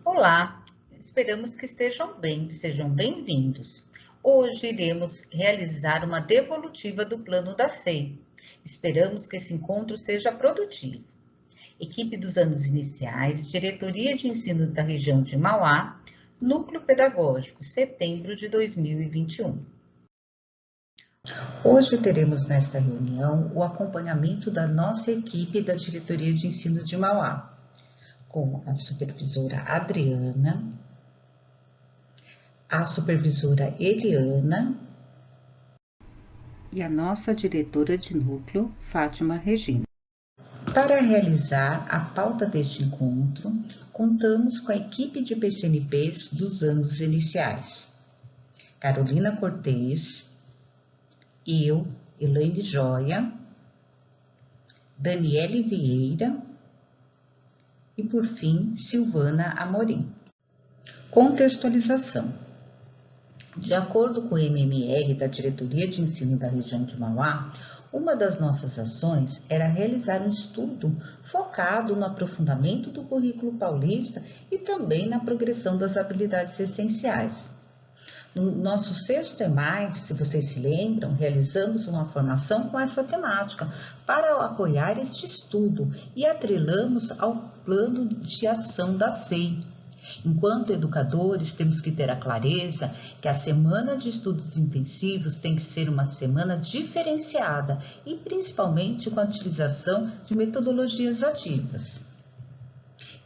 Olá, esperamos que estejam bem, sejam bem-vindos. Hoje iremos realizar uma devolutiva do plano da SEI. Esperamos que esse encontro seja produtivo. Equipe dos anos iniciais, Diretoria de Ensino da região de Mauá, Núcleo Pedagógico, setembro de 2021. Hoje teremos nesta reunião o acompanhamento da nossa equipe da Diretoria de Ensino de Mauá, com a supervisora Adriana, a supervisora Eliana e a nossa diretora de núcleo, Fátima Regina. Para realizar a pauta deste encontro, contamos com a equipe de PCNPs dos anos iniciais. Carolina Cortez, eu, Elaine Joia, Daniele Vieira e, por fim, Silvana Amorim. Contextualização. De acordo com o MMR da Diretoria de Ensino da região de Mauá, uma das nossas ações era realizar um estudo focado no aprofundamento do currículo paulista e também na progressão das habilidades essenciais. No nosso sexto EMAI, se vocês se lembram, realizamos uma formação com essa temática para apoiar este estudo e atrelamos ao plano de ação da SEI. Enquanto educadores, temos que ter a clareza que a semana de estudos intensivos tem que ser uma semana diferenciada e principalmente com a utilização de metodologias ativas.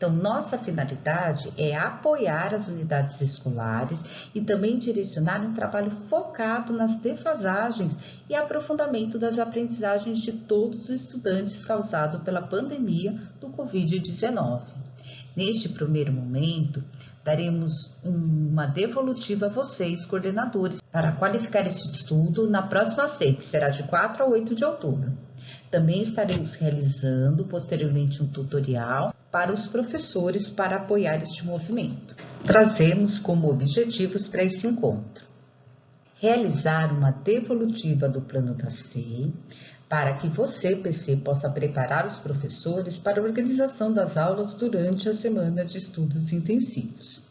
Então, nossa finalidade é apoiar as unidades escolares e também direcionar um trabalho focado nas defasagens e aprofundamento das aprendizagens de todos os estudantes causado pela pandemia do Covid-19. Neste primeiro momento, daremos uma devolutiva a vocês, coordenadores, para qualificar este estudo na próxima SEI, que será de 4 a 8 de outubro. Também estaremos realizando posteriormente um tutorial para os professores para apoiar este movimento. Trazemos como objetivos para esse encontro realizar uma devolutiva do plano da SEI, para que você, PC, possa preparar os professores para a organização das aulas durante a semana de estudos intensivos.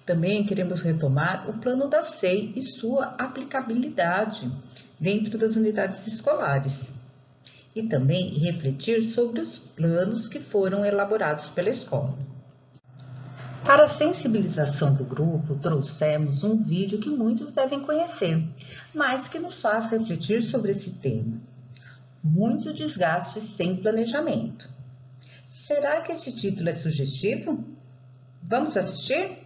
Também queremos retomar o plano da SEI e sua aplicabilidade dentro das unidades escolares. E também refletir sobre os planos que foram elaborados pela escola. Para a sensibilização do grupo, trouxemos um vídeo que muitos devem conhecer, mas que nos faz refletir sobre esse tema. Muito desgaste sem planejamento. Será que esse título é sugestivo? Vamos assistir?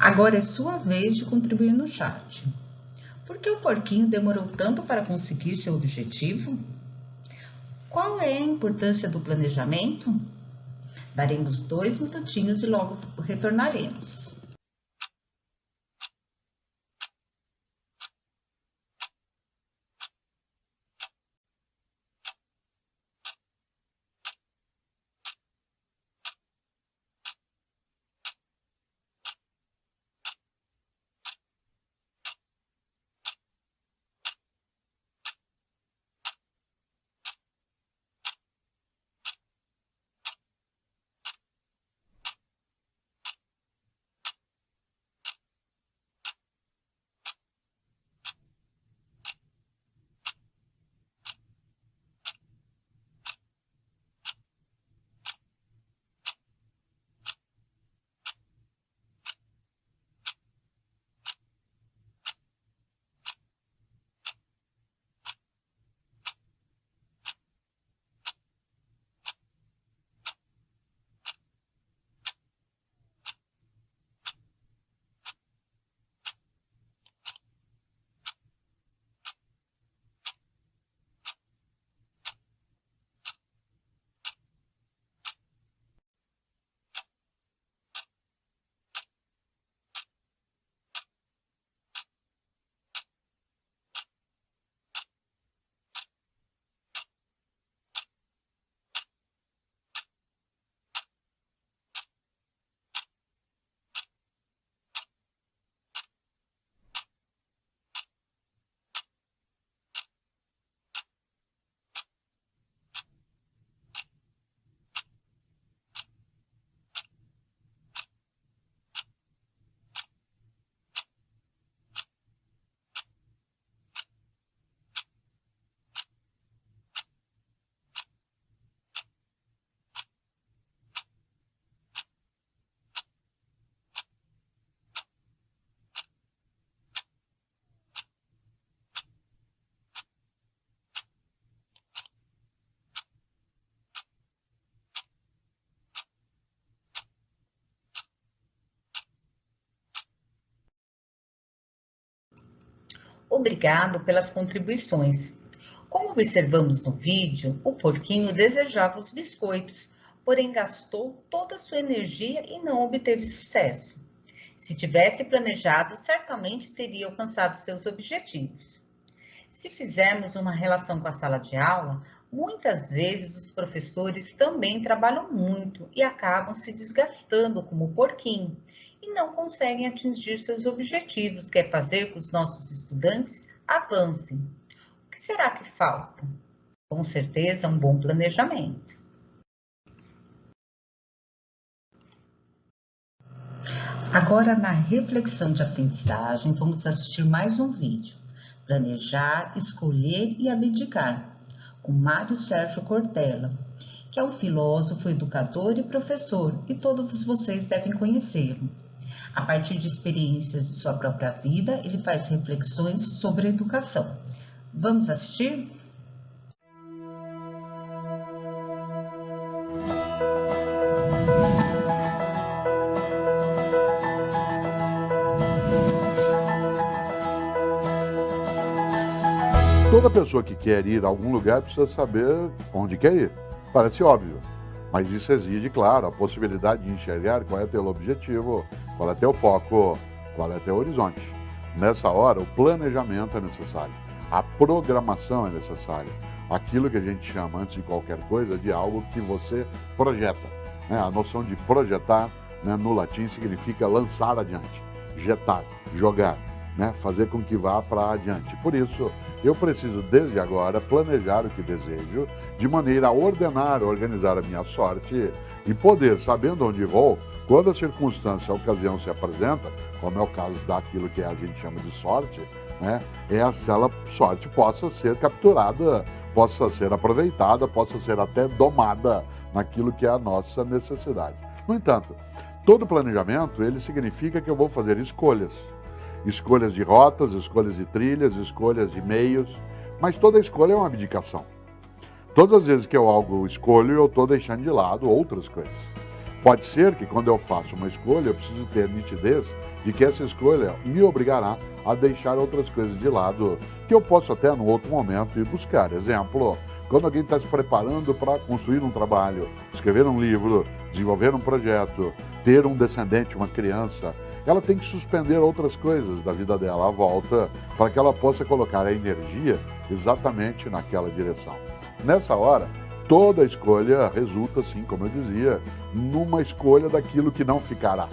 Agora é sua vez de contribuir no chat. Por que o porquinho demorou tanto para conseguir seu objetivo? Qual é a importância do planejamento? Daremos 2 minutinhos e logo retornaremos. Obrigado pelas contribuições. Como observamos no vídeo, o porquinho desejava os biscoitos, porém gastou toda a sua energia e não obteve sucesso. Se tivesse planejado, certamente teria alcançado seus objetivos. Se fizermos uma relação com a sala de aula, muitas vezes os professores também trabalham muito e acabam se desgastando como o porquinho e não conseguem atingir seus objetivos, que é fazer com que os nossos estudantes avancem. O que será que falta? Com certeza, um bom planejamento. Agora, na reflexão de aprendizagem, vamos assistir mais um vídeo. Planejar, escolher e abdicar, com Mário Sérgio Cortella, que é um filósofo, educador e professor, e todos vocês devem conhecê-lo. A partir de experiências de sua própria vida, ele faz reflexões sobre a educação. Vamos assistir? Toda pessoa que quer ir a algum lugar precisa saber onde quer ir. Parece óbvio, mas isso exige, claro, a possibilidade de enxergar qual é teu objetivo, qual é teu foco, qual é teu horizonte. Nessa hora, o planejamento é necessário, a programação é necessária. Aquilo que a gente chama, antes de qualquer coisa, de algo que você projeta. A noção de projetar, no latim, significa lançar adiante, jetar, jogar. Fazer com que vá para adiante. Por isso, eu preciso, desde agora, planejar o que desejo, de maneira a ordenar, organizar a minha sorte e poder, sabendo onde vou, quando a circunstância, a ocasião se apresenta, como é o caso daquilo que a gente chama de sorte, essa sorte possa ser capturada, possa ser aproveitada, possa ser até domada naquilo que é a nossa necessidade. No entanto, todo planejamento, ele significa que eu vou fazer escolhas. Escolhas de rotas, escolhas de trilhas, escolhas de meios, mas toda escolha é uma abdicação. Todas as vezes que eu algo escolho, eu estou deixando de lado outras coisas. Pode ser que quando eu faço uma escolha, eu preciso ter nitidez de que essa escolha me obrigará a deixar outras coisas de lado, que eu posso até, num outro momento, ir buscar. Exemplo, quando alguém está se preparando para construir um trabalho, escrever um livro, desenvolver um projeto, ter um descendente, uma criança, ela tem que suspender outras coisas da vida dela à volta para que ela possa colocar a energia exatamente naquela direção. Nessa hora, toda escolha resulta, sim, como eu dizia, numa escolha daquilo que não ficará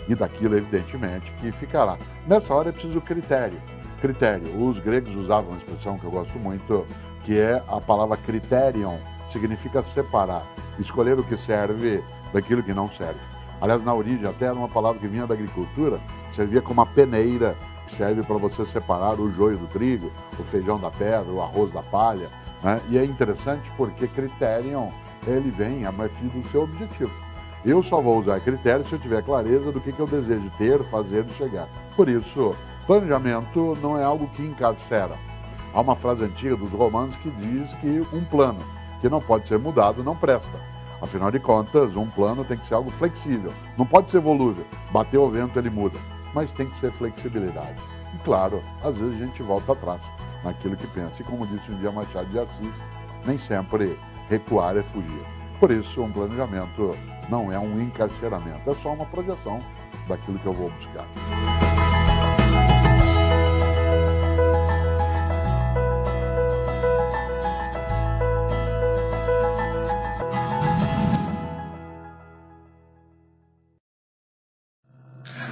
e daquilo, evidentemente, que ficará. Nessa hora é preciso critério. Critério. Os gregos usavam uma expressão que eu gosto muito, que é a palavra criterion, significa separar, escolher o que serve daquilo que não serve. Aliás, na origem até era uma palavra que vinha da agricultura, servia como uma peneira, que serve para você separar o joio do trigo, o feijão da pedra, o arroz da palha, né? E é interessante porque criterion, ele vem a partir do seu objetivo. Eu só vou usar critério se eu tiver clareza do que eu desejo ter, fazer e chegar. Por isso, planejamento não é algo que encarcera. Há uma frase antiga dos romanos que diz que um plano que não pode ser mudado não presta. Afinal de contas, um plano tem que ser algo flexível. Não pode ser volúvel. Bateu o vento, ele muda. Mas tem que ser flexibilidade. E claro, às vezes a gente volta atrás naquilo que pensa. E como disse um dia Machado de Assis, nem sempre recuar é fugir. Por isso, um planejamento não é um encarceramento. É só uma projeção daquilo que eu vou buscar.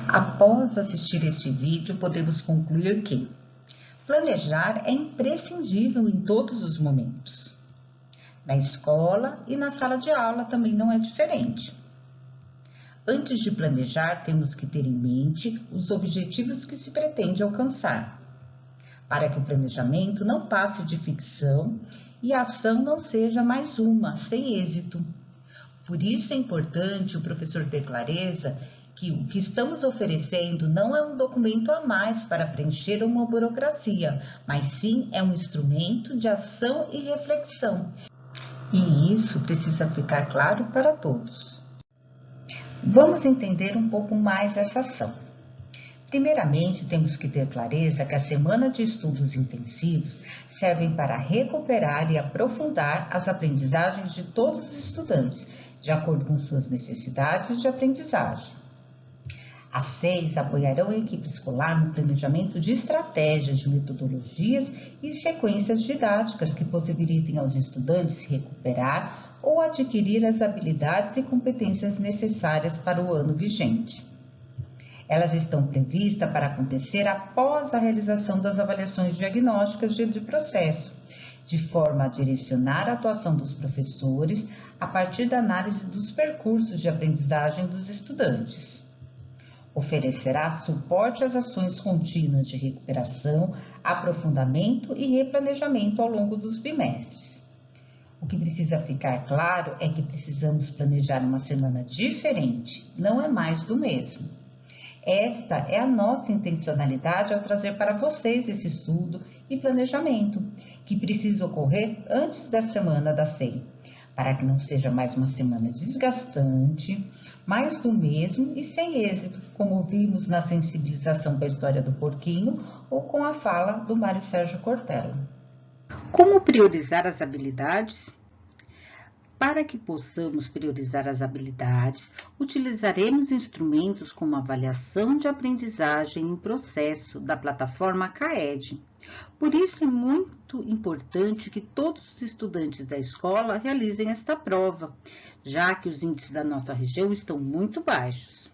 Após assistir este vídeo, podemos concluir que planejar é imprescindível em todos os momentos. Na escola e na sala de aula também não é diferente. Antes de planejar, temos que ter em mente os objetivos que se pretende alcançar, para que o planejamento não passe de ficção e a ação não seja mais uma, sem êxito. Por isso é importante o professor ter clareza que o que estamos oferecendo não é um documento a mais para preencher uma burocracia, mas sim é um instrumento de ação e reflexão. E isso precisa ficar claro para todos. Vamos entender um pouco mais essa ação. Primeiramente, temos que ter clareza que a semana de estudos intensivos servem para recuperar e aprofundar as aprendizagens de todos os estudantes, de acordo com suas necessidades de aprendizagem. As 6 apoiarão a equipe escolar no planejamento de estratégias, de metodologias e sequências didáticas que possibilitem aos estudantes recuperar ou adquirir as habilidades e competências necessárias para o ano vigente. Elas estão previstas para acontecer após a realização das avaliações diagnósticas de processo, de forma a direcionar a atuação dos professores a partir da análise dos percursos de aprendizagem dos estudantes. Oferecerá suporte às ações contínuas de recuperação, aprofundamento e replanejamento ao longo dos bimestres. O que precisa ficar claro é que precisamos planejar uma semana diferente, não é mais do mesmo. Esta é a nossa intencionalidade ao trazer para vocês esse estudo e planejamento, que precisa ocorrer antes da semana da SEI, para que não seja mais uma semana desgastante, mais do mesmo e sem êxito, como vimos na sensibilização com a história do porquinho ou com a fala do Mário Sérgio Cortella. Como priorizar as habilidades? Para que possamos priorizar as habilidades, utilizaremos instrumentos como avaliação de aprendizagem em processo da plataforma CAED. Por isso é muito importante que todos os estudantes da escola realizem esta prova, já que os índices da nossa região estão muito baixos.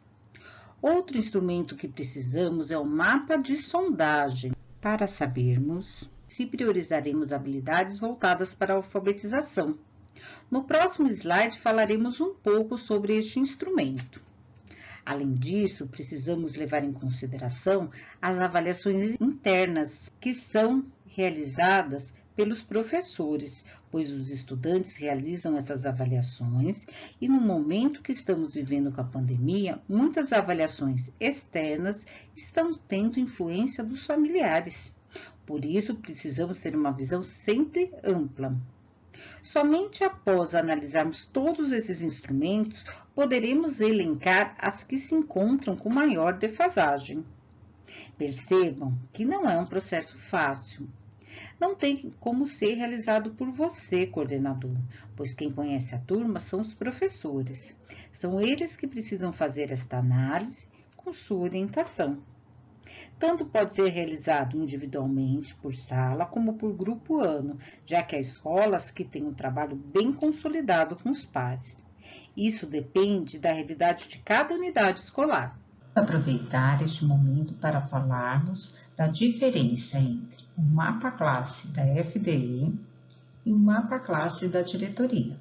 Outro instrumento que precisamos é o mapa de sondagem, para sabermos se priorizaremos habilidades voltadas para a alfabetização. No próximo slide falaremos um pouco sobre este instrumento. Além disso, precisamos levar em consideração as avaliações internas que são realizadas pelos professores, pois os estudantes realizam essas avaliações e no momento que estamos vivendo com a pandemia, muitas avaliações externas estão tendo influência dos familiares. Por isso, precisamos ter uma visão sempre ampla. Somente após analisarmos todos esses instrumentos, poderemos elencar as que se encontram com maior defasagem. Percebam que não é um processo fácil. Não tem como ser realizado por você, coordenador, pois quem conhece a turma são os professores. São eles que precisam fazer esta análise com sua orientação. Tanto pode ser realizado individualmente, por sala, como por grupo ano, já que há escolas que têm um trabalho bem consolidado com os pares. Isso depende da realidade de cada unidade escolar. Aproveitar este momento para falarmos da diferença entre o mapa classe da FDE e o mapa classe da diretoria.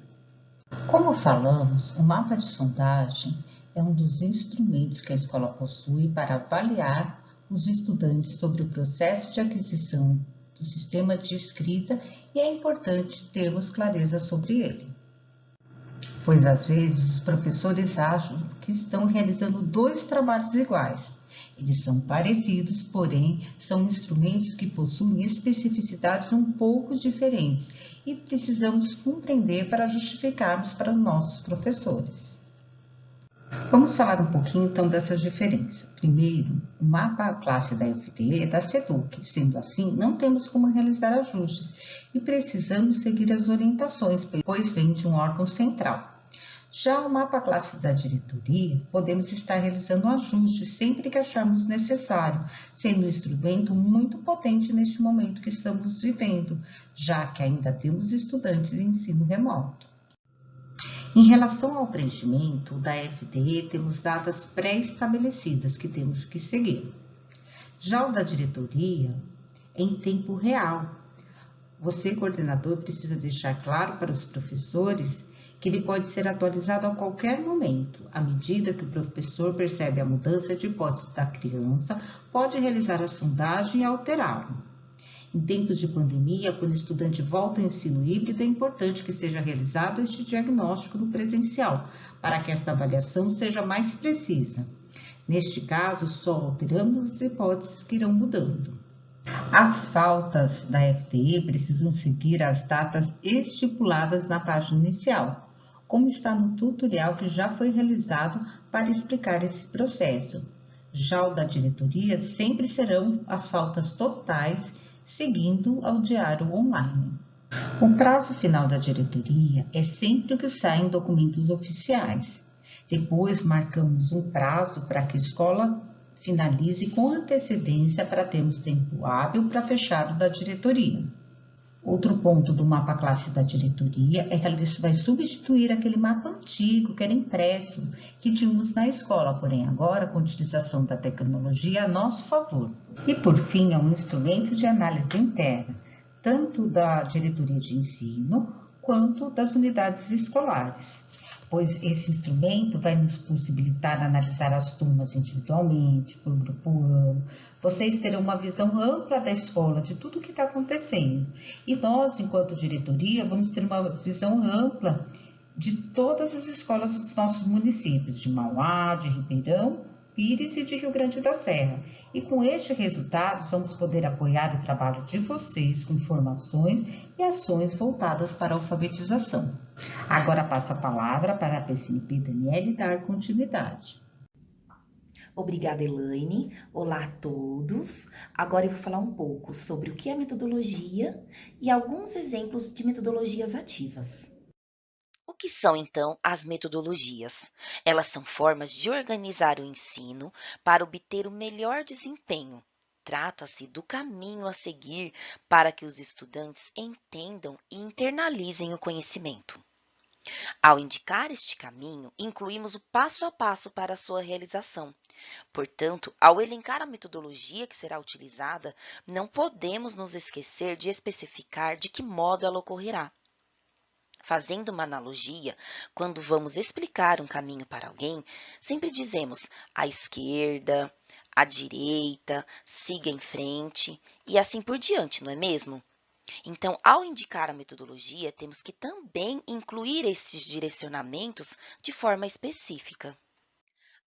Como falamos, o mapa de sondagem é um dos instrumentos que a escola possui para avaliar os estudantes sobre o processo de aquisição do sistema de escrita e é importante termos clareza sobre ele. Pois às vezes os professores acham que estão realizando dois trabalhos iguais. Eles são parecidos, porém são instrumentos que possuem especificidades um pouco diferentes e precisamos compreender para justificarmos para os nossos professores. Vamos falar um pouquinho então dessas diferenças. Primeiro, o mapa classe da FDE é da SEDUC, sendo assim, não temos como realizar ajustes e precisamos seguir as orientações, pois vem de um órgão central. Já o mapa classe da diretoria, podemos estar realizando ajustes sempre que acharmos necessário, sendo um instrumento muito potente neste momento que estamos vivendo, já que ainda temos estudantes em ensino remoto. Em relação ao preenchimento da FDE, temos datas pré-estabelecidas que temos que seguir. Já o da diretoria, é em tempo real. Você, coordenador, precisa deixar claro para os professores que ele pode ser atualizado a qualquer momento. À medida que o professor percebe a mudança de hipótese da criança, pode realizar a sondagem e alterá-lo. Em tempos de pandemia, quando o estudante volta ao ensino híbrido, é importante que seja realizado este diagnóstico no presencial, para que esta avaliação seja mais precisa. Neste caso, só alteramos as hipóteses que irão mudando. As faltas da FTE precisam seguir as datas estipuladas na página inicial, como está no tutorial que já foi realizado para explicar esse processo. Já o da diretoria sempre serão as faltas totais, seguindo ao diário online. O prazo final da diretoria é sempre o que sai em documentos oficiais. Depois marcamos um prazo para que a escola finalize com antecedência para termos tempo hábil para fechar o da diretoria. Outro ponto do mapa classe da diretoria é que ela vai substituir aquele mapa antigo que era impresso, que tínhamos na escola, porém agora com a utilização da tecnologia a nosso favor. E por fim, é um instrumento de análise interna, tanto da diretoria de ensino quanto das unidades escolares, pois esse instrumento vai nos possibilitar analisar as turmas individualmente, por grupo ano. Vocês terão uma visão ampla da escola, de tudo o que está acontecendo. E nós, enquanto diretoria, vamos ter uma visão ampla de todas as escolas dos nossos municípios, de Mauá, de Ribeirão Pires e de Rio Grande da Serra. E com este resultado, vamos poder apoiar o trabalho de vocês com informações e ações voltadas para a alfabetização. Agora passo a palavra para a PCNP Daniele dar continuidade. Obrigada, Elaine. Olá a todos. Agora eu vou falar um pouco sobre o que é metodologia e alguns exemplos de metodologias ativas. O que são, então, as metodologias? Elas são formas de organizar o ensino para obter o melhor desempenho. Trata-se do caminho a seguir para que os estudantes entendam e internalizem o conhecimento. Ao indicar este caminho, incluímos o passo a passo para a sua realização. Portanto, ao elencar a metodologia que será utilizada, não podemos nos esquecer de especificar de que modo ela ocorrerá. Fazendo uma analogia, quando vamos explicar um caminho para alguém, sempre dizemos à esquerda, à direita, siga em frente e assim por diante, não é mesmo? Então, ao indicar a metodologia, temos que também incluir esses direcionamentos de forma específica.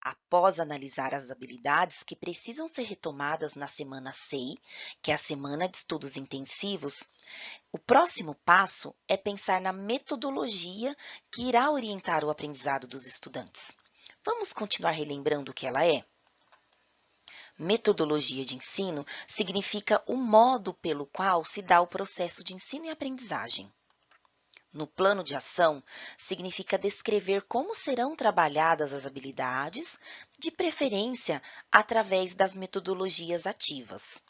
Após analisar as habilidades que precisam ser retomadas na semana SEI, que é a Semana de Estudos Intensivos, o próximo passo é pensar na metodologia que irá orientar o aprendizado dos estudantes. Vamos continuar relembrando o que ela é? Metodologia de ensino significa o modo pelo qual se dá o processo de ensino e aprendizagem. No plano de ação, significa descrever como serão trabalhadas as habilidades, de preferência através das metodologias ativas.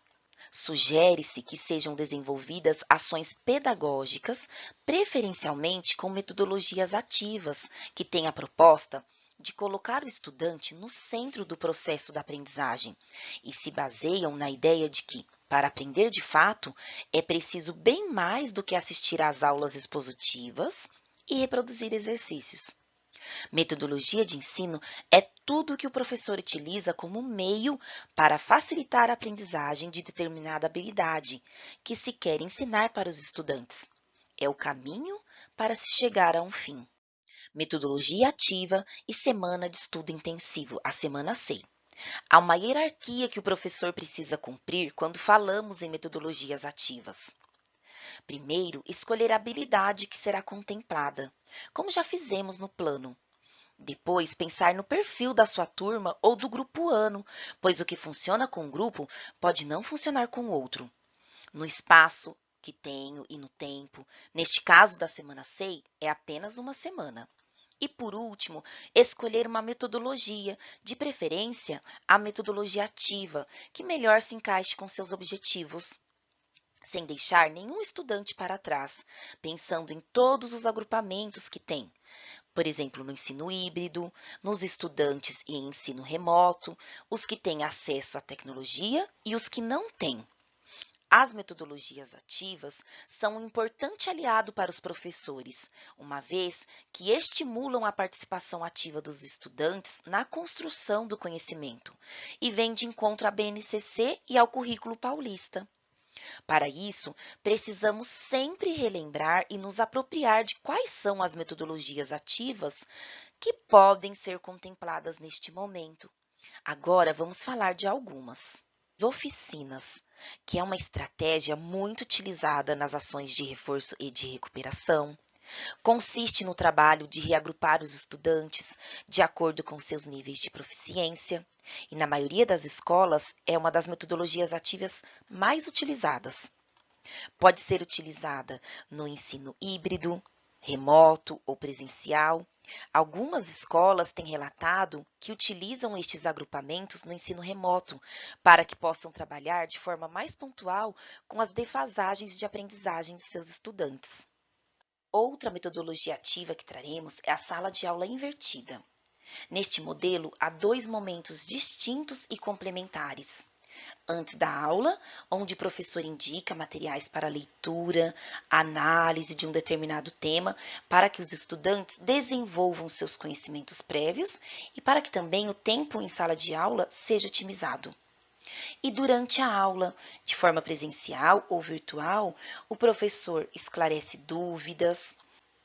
Sugere-se que sejam desenvolvidas ações pedagógicas, preferencialmente com metodologias ativas, que têm a proposta de colocar o estudante no centro do processo da aprendizagem e se baseiam na ideia de que, para aprender de fato, é preciso bem mais do que assistir às aulas expositivas e reproduzir exercícios. Metodologia de ensino é tudo o que o professor utiliza como meio para facilitar a aprendizagem de determinada habilidade que se quer ensinar para os estudantes. É o caminho para se chegar a um fim. Metodologia ativa e semana de estudo intensivo, a semana SEI. Há uma hierarquia que o professor precisa cumprir quando falamos em metodologias ativas. Primeiro, escolher a habilidade que será contemplada, como já fizemos no plano. Depois, pensar no perfil da sua turma ou do grupo ano, pois o que funciona com um grupo pode não funcionar com outro. No espaço que tenho e no tempo, neste caso da semana SEI, é apenas uma semana. E, por último, escolher uma metodologia, de preferência a metodologia ativa, que melhor se encaixe com seus objetivos, sem deixar nenhum estudante para trás, pensando em todos os agrupamentos que tem. Por exemplo, no ensino híbrido, nos estudantes em ensino remoto, os que têm acesso à tecnologia e os que não têm. As metodologias ativas são um importante aliado para os professores, uma vez que estimulam a participação ativa dos estudantes na construção do conhecimento e vêm de encontro à BNCC e ao Currículo Paulista. Para isso, precisamos sempre relembrar e nos apropriar de quais são as metodologias ativas que podem ser contempladas neste momento. Agora vamos falar de algumas. Oficinas, que é uma estratégia muito utilizada nas ações de reforço e de recuperação. Consiste no trabalho de reagrupar os estudantes de acordo com seus níveis de proficiência e, na maioria das escolas, é uma das metodologias ativas mais utilizadas. Pode ser utilizada no ensino híbrido, remoto ou presencial. Algumas escolas têm relatado que utilizam estes agrupamentos no ensino remoto para que possam trabalhar de forma mais pontual com as defasagens de aprendizagem dos seus estudantes. Outra metodologia ativa que traremos é a sala de aula invertida. Neste modelo, há dois momentos distintos e complementares. Antes da aula, onde o professor indica materiais para leitura, análise de um determinado tema, para que os estudantes desenvolvam seus conhecimentos prévios e para que também o tempo em sala de aula seja otimizado. E durante a aula, de forma presencial ou virtual, o professor esclarece dúvidas,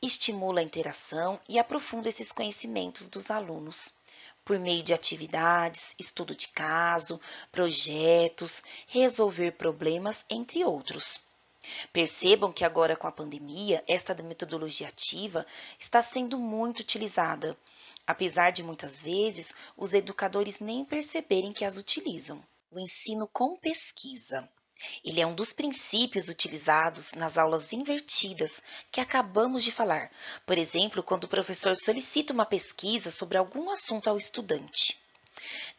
estimula a interação e aprofunda esses conhecimentos dos alunos por meio de atividades, estudo de caso, projetos, resolver problemas, entre outros. Percebam que agora com a pandemia, esta metodologia ativa está sendo muito utilizada, apesar de muitas vezes os educadores nem perceberem que as utilizam. O ensino com pesquisa. Ele é um dos princípios utilizados nas aulas invertidas que acabamos de falar. Por exemplo, quando o professor solicita uma pesquisa sobre algum assunto ao estudante.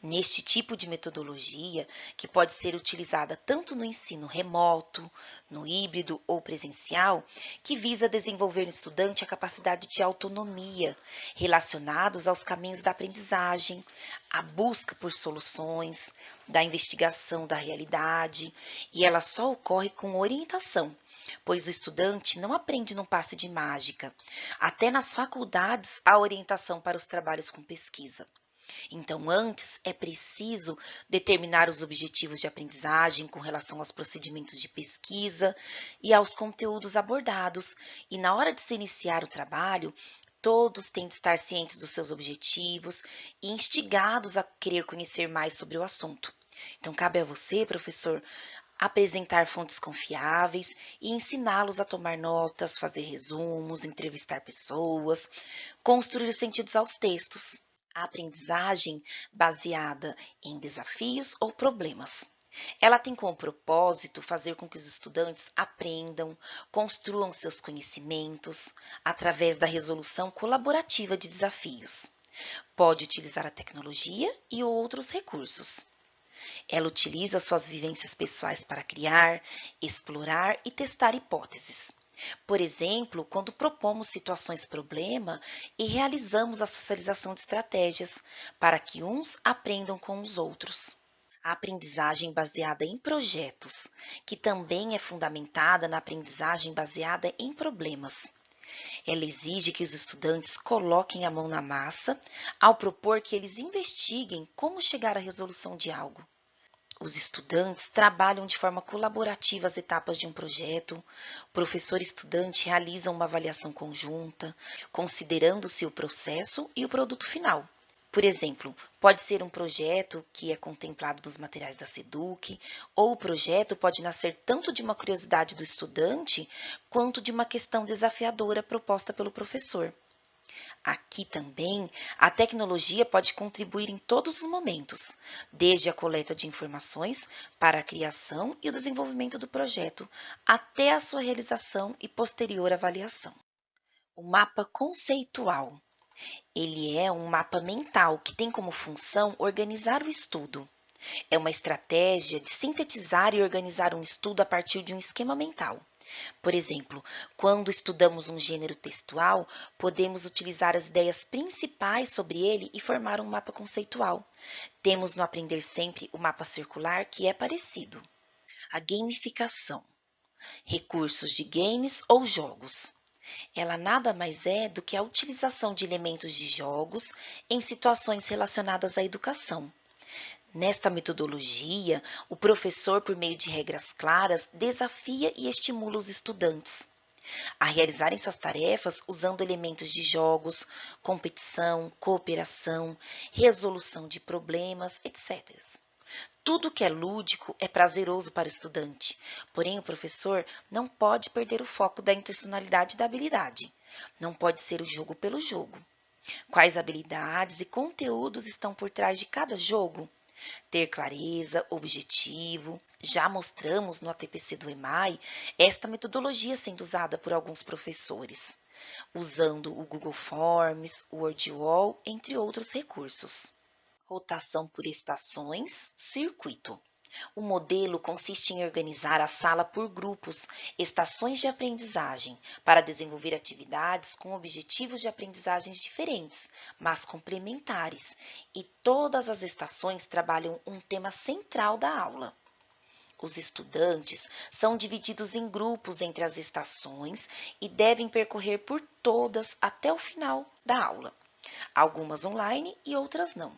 Neste tipo de metodologia, que pode ser utilizada tanto no ensino remoto, no híbrido ou presencial, que visa desenvolver no estudante a capacidade de autonomia, relacionados aos caminhos da aprendizagem, a busca por soluções, da investigação da realidade, e ela só ocorre com orientação, pois o estudante não aprende num passe de mágica. Até nas faculdades há orientação para os trabalhos com pesquisa. Então, antes é preciso determinar os objetivos de aprendizagem com relação aos procedimentos de pesquisa e aos conteúdos abordados. E na hora de se iniciar o trabalho, Todos têm de estar cientes dos seus objetivos e instigados a querer conhecer mais sobre o assunto. Então, cabe a você, professor, apresentar fontes confiáveis e ensiná-los a tomar notas, fazer resumos, entrevistar pessoas, construir sentidos aos textos. A aprendizagem baseada em desafios ou problemas. Ela tem como propósito fazer com que os estudantes aprendam, construam seus conhecimentos através da resolução colaborativa de desafios. Pode utilizar a tecnologia e outros recursos. Ela utiliza suas vivências pessoais para criar, explorar e testar hipóteses. Por exemplo, quando propomos situações-problema e realizamos a socialização de estratégias para que uns aprendam com os outros. A aprendizagem baseada em projetos, que também é fundamentada na aprendizagem baseada em problemas. Ela exige que os estudantes coloquem a mão na massa ao propor que eles investiguem como chegar à resolução de algo. Os estudantes trabalham de forma colaborativa as etapas de um projeto. O professor e estudante realizam uma avaliação conjunta, considerando-se o processo e o produto final. Por exemplo, pode ser um projeto que é contemplado nos materiais da SEDUC, ou o projeto pode nascer tanto de uma curiosidade do estudante, quanto de uma questão desafiadora proposta pelo professor. Aqui também, a tecnologia pode contribuir em todos os momentos, desde a coleta de informações para a criação e o desenvolvimento do projeto, até a sua realização e posterior avaliação. O mapa conceitual. Ele é um mapa mental que tem como função organizar o estudo. É uma estratégia de sintetizar e organizar um estudo a partir de um esquema mental. Por exemplo, quando estudamos um gênero textual, podemos utilizar as ideias principais sobre ele e formar um mapa conceitual. Temos no Aprender Sempre o mapa circular, que é parecido. A gamificação. Recursos de games ou jogos. Ela nada mais é do que a utilização de elementos de jogos em situações relacionadas à educação. Nesta metodologia, o professor, por meio de regras claras, desafia e estimula os estudantes a realizarem suas tarefas usando elementos de jogos, competição, cooperação, resolução de problemas, etc. Tudo que é lúdico é prazeroso para o estudante, porém o professor não pode perder o foco da intencionalidade da habilidade. Não pode ser o jogo pelo jogo. Quais habilidades e conteúdos estão por trás de cada jogo? Ter clareza, objetivo. Já mostramos no ATPC do EMAI esta metodologia sendo usada por alguns professores, usando o Google Forms, o WordWall, entre outros recursos. Rotação por estações, circuito. O modelo consiste em organizar a sala por grupos, estações de aprendizagem, para desenvolver atividades com objetivos de aprendizagens diferentes, mas complementares, e todas as estações trabalham um tema central da aula. Os estudantes são divididos em grupos entre as estações e devem percorrer por todas até o final da aula, algumas online e outras não.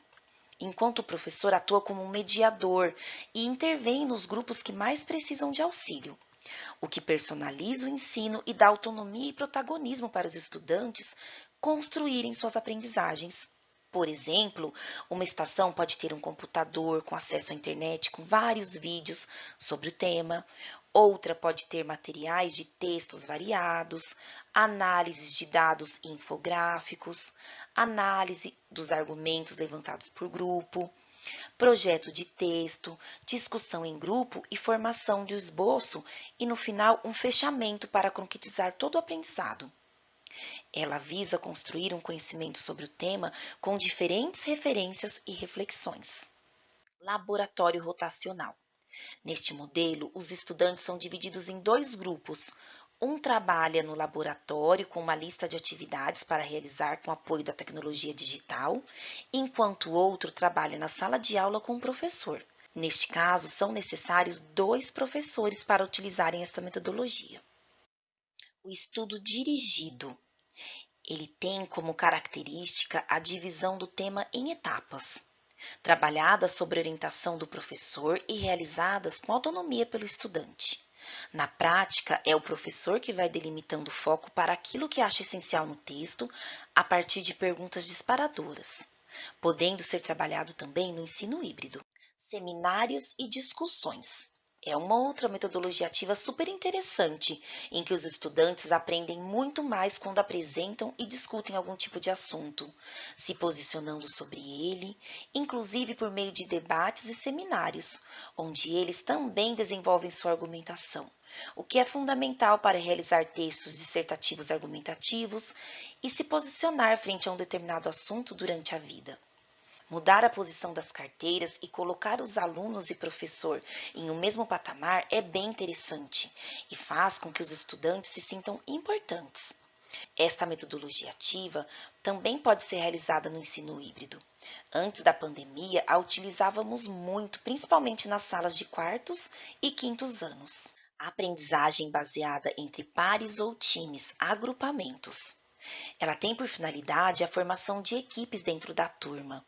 Enquanto o professor atua como um mediador e intervém nos grupos que mais precisam de auxílio, o que personaliza o ensino e dá autonomia e protagonismo para os estudantes construírem suas aprendizagens. Por exemplo, uma estação pode ter um computador com acesso à internet com vários vídeos sobre o tema. Outra pode ter materiais de textos variados, análises de dados infográficos, análise dos argumentos levantados por grupo, projeto de texto, discussão em grupo e formação de um esboço e, no final, um fechamento para concretizar todo o aprendizado. Ela visa construir um conhecimento sobre o tema com diferentes referências e reflexões. Laboratório rotacional. Neste modelo, os estudantes são divididos em dois grupos. Um trabalha no laboratório com uma lista de atividades para realizar com apoio da tecnologia digital, enquanto o outro trabalha na sala de aula com o professor. Neste caso, são necessários 2 professores para utilizarem esta metodologia. O estudo dirigido. Ele tem como característica a divisão do tema em etapas, trabalhadas sob orientação do professor e realizadas com autonomia pelo estudante. Na prática, é o professor que vai delimitando o foco para aquilo que acha essencial no texto a partir de perguntas disparadoras, podendo ser trabalhado também no ensino híbrido. Seminários e discussões. É uma outra metodologia ativa super interessante, em que os estudantes aprendem muito mais quando apresentam e discutem algum tipo de assunto, se posicionando sobre ele, inclusive por meio de debates e seminários, onde eles também desenvolvem sua argumentação, o que é fundamental para realizar textos dissertativos argumentativos e se posicionar frente a um determinado assunto durante a vida. Mudar a posição das carteiras e colocar os alunos e professor em um mesmo patamar é bem interessante e faz com que os estudantes se sintam importantes. Esta metodologia ativa também pode ser realizada no ensino híbrido. Antes da pandemia, a utilizávamos muito, principalmente nas salas de quartos e quintos anos. A aprendizagem baseada entre pares ou times, agrupamentos. Ela tem por finalidade a formação de equipes dentro da turma,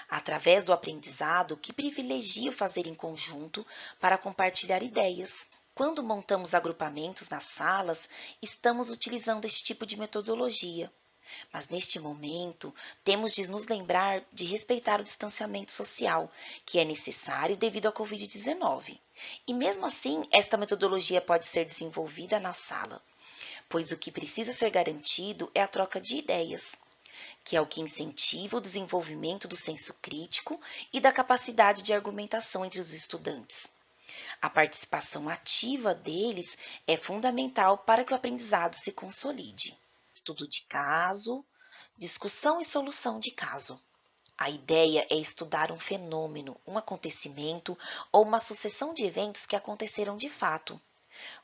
através do aprendizado que privilegia o fazer em conjunto para compartilhar ideias. Quando montamos agrupamentos nas salas, estamos utilizando esse tipo de metodologia. Mas neste momento, temos de nos lembrar de respeitar o distanciamento social, que é necessário devido à Covid-19. E mesmo assim, esta metodologia pode ser desenvolvida na sala, pois o que precisa ser garantido é a troca de ideias, que é o que incentiva o desenvolvimento do senso crítico e da capacidade de argumentação entre os estudantes. A participação ativa deles é fundamental para que o aprendizado se consolide. Estudo de caso, discussão e solução de caso. A ideia é estudar um fenômeno, um acontecimento ou uma sucessão de eventos que aconteceram de fato.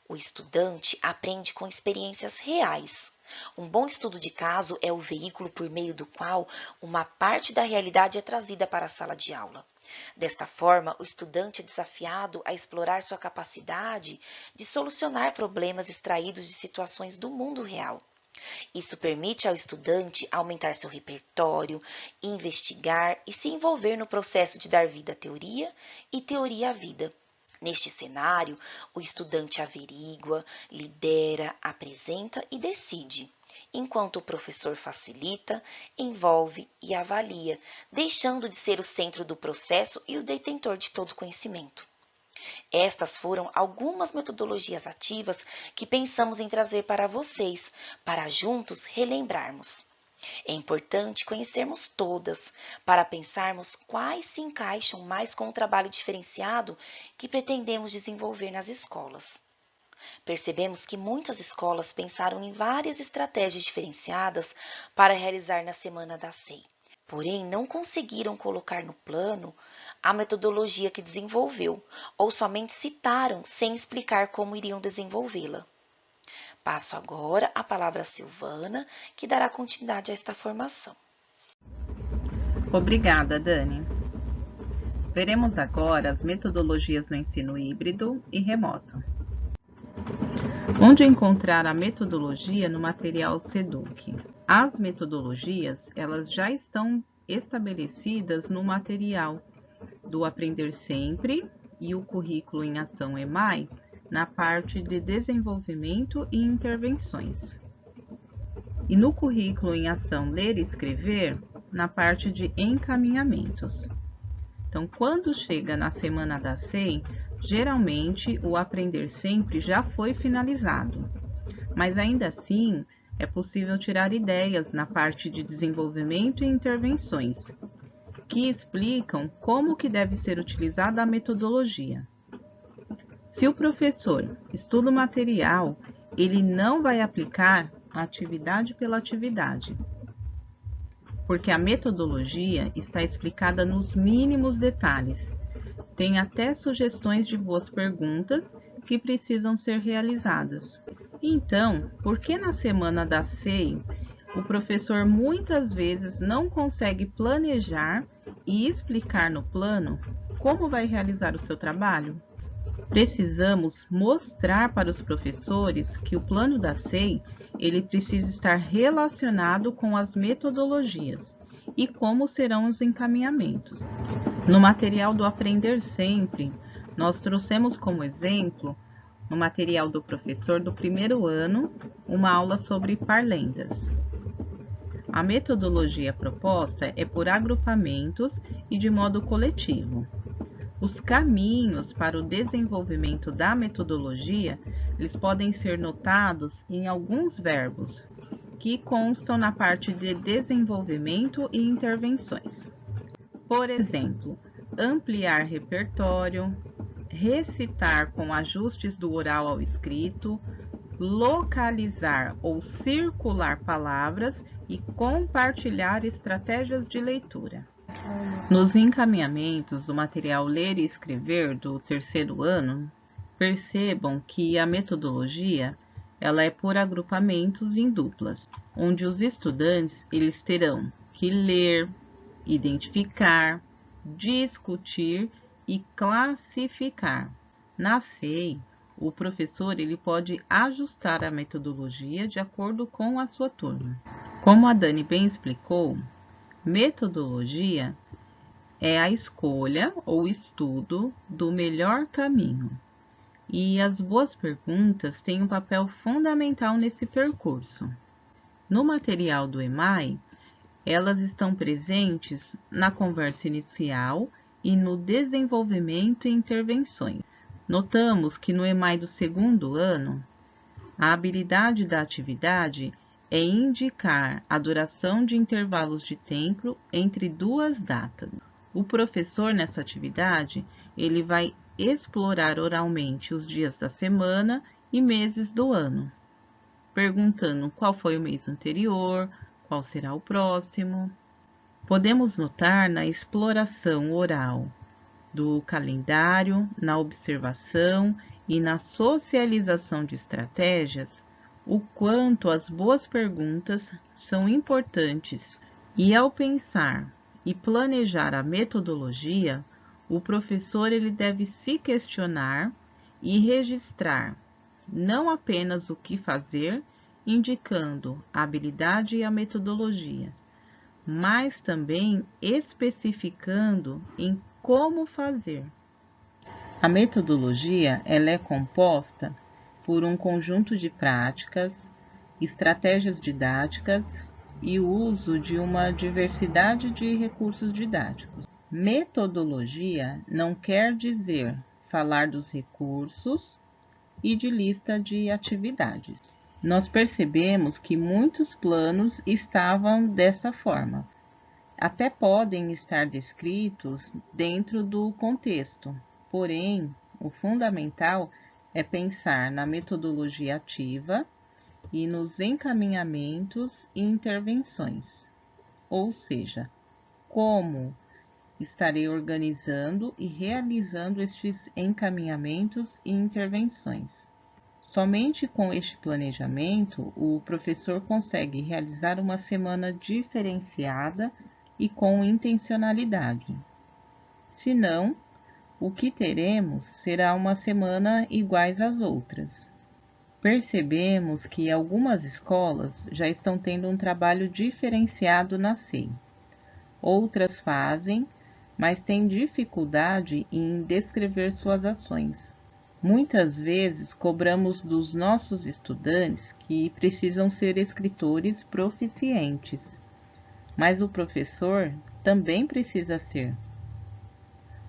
O estudante aprende com experiências reais. Um bom estudo de caso é o veículo por meio do qual uma parte da realidade é trazida para a sala de aula. Desta forma, o estudante é desafiado a explorar sua capacidade de solucionar problemas extraídos de situações do mundo real. Isso permite ao estudante aumentar seu repertório, investigar e se envolver no processo de dar vida à teoria e teoria à vida. Neste cenário, o estudante averigua, lidera, apresenta e decide, enquanto o professor facilita, envolve e avalia, deixando de ser o centro do processo e o detentor de todo conhecimento. Estas foram algumas metodologias ativas que pensamos em trazer para vocês, para juntos relembrarmos. É importante conhecermos todas, para pensarmos quais se encaixam mais com o trabalho diferenciado que pretendemos desenvolver nas escolas. Percebemos que muitas escolas pensaram em várias estratégias diferenciadas para realizar na Semana da SEI, porém não conseguiram colocar no plano a metodologia que desenvolveu, ou somente citaram sem explicar como iriam desenvolvê-la. Passo agora a palavra a Silvana, que dará continuidade a esta formação. Obrigada, Dani. Veremos agora as metodologias no ensino híbrido e remoto. Onde encontrar a metodologia no material SEDUC? As metodologias, elas já estão estabelecidas no material do Aprender Sempre e o Currículo em Ação EMAI, na parte de desenvolvimento e intervenções. E no Currículo em Ação Ler e Escrever, na parte de encaminhamentos. Então, quando chega na Semana da SEI, geralmente o Aprender Sempre já foi finalizado, mas ainda assim é possível tirar ideias na parte de desenvolvimento e intervenções, que explicam como que deve ser utilizada a metodologia. Se o professor estuda o material, ele não vai aplicar atividade pela atividade, porque a metodologia está explicada nos mínimos detalhes. Tem até sugestões de boas perguntas que precisam ser realizadas. Então, por que na Semana da SEI o professor muitas vezes não consegue planejar e explicar no plano como vai realizar o seu trabalho? Precisamos mostrar para os professores que o plano da SEI ele precisa estar relacionado com as metodologias e como serão os encaminhamentos. No material do Aprender Sempre, nós trouxemos como exemplo no material do professor do primeiro ano, uma aula sobre parlendas. A metodologia proposta é por agrupamentos e de modo coletivo. Os caminhos para o desenvolvimento da metodologia, eles podem ser notados em alguns verbos que constam na parte de desenvolvimento e intervenções. Por exemplo, ampliar repertório, recitar com ajustes do oral ao escrito, localizar ou circular palavras e compartilhar estratégias de leitura. Nos encaminhamentos do material Ler e Escrever do terceiro ano, percebam que a metodologia ela é por agrupamentos em duplas, onde os estudantes eles terão que ler, identificar, discutir e classificar. Na SEI, o professor ele pode ajustar a metodologia de acordo com a sua turma. Como a Dani bem explicou, metodologia é a escolha ou estudo do melhor caminho. E as boas perguntas têm um papel fundamental nesse percurso. No material do EMAI, elas estão presentes na conversa inicial e no desenvolvimento e intervenções. Notamos que no EMAI do segundo ano, a habilidade da atividade é indicar a duração de intervalos de tempo entre duas datas. O professor nessa atividade, ele vai explorar oralmente os dias da semana e meses do ano, perguntando qual foi o mês anterior, qual será o próximo. Podemos notar na exploração oral do calendário, na observação e na socialização de estratégias, o quanto as boas perguntas são importantes. E ao pensar e planejar a metodologia, o professor ele deve se questionar e registrar não apenas o que fazer, indicando a habilidade e a metodologia, mas também especificando em como fazer. A metodologia ela é composta por um conjunto de práticas, estratégias didáticas e o uso de uma diversidade de recursos didáticos. Metodologia não quer dizer falar dos recursos e de lista de atividades. Nós percebemos que muitos planos estavam dessa forma. Até podem estar descritos dentro do contexto, porém, o fundamental é pensar na metodologia ativa e nos encaminhamentos e intervenções, ou seja, como estarei organizando e realizando estes encaminhamentos e intervenções. Somente com este planejamento, o professor consegue realizar uma semana diferenciada e com intencionalidade. Senão, o que teremos será uma semana iguais às outras. Percebemos que algumas escolas já estão tendo um trabalho diferenciado na SEI. Outras fazem, mas têm dificuldade em descrever suas ações. Muitas vezes cobramos dos nossos estudantes que precisam ser escritores proficientes, mas o professor também precisa ser.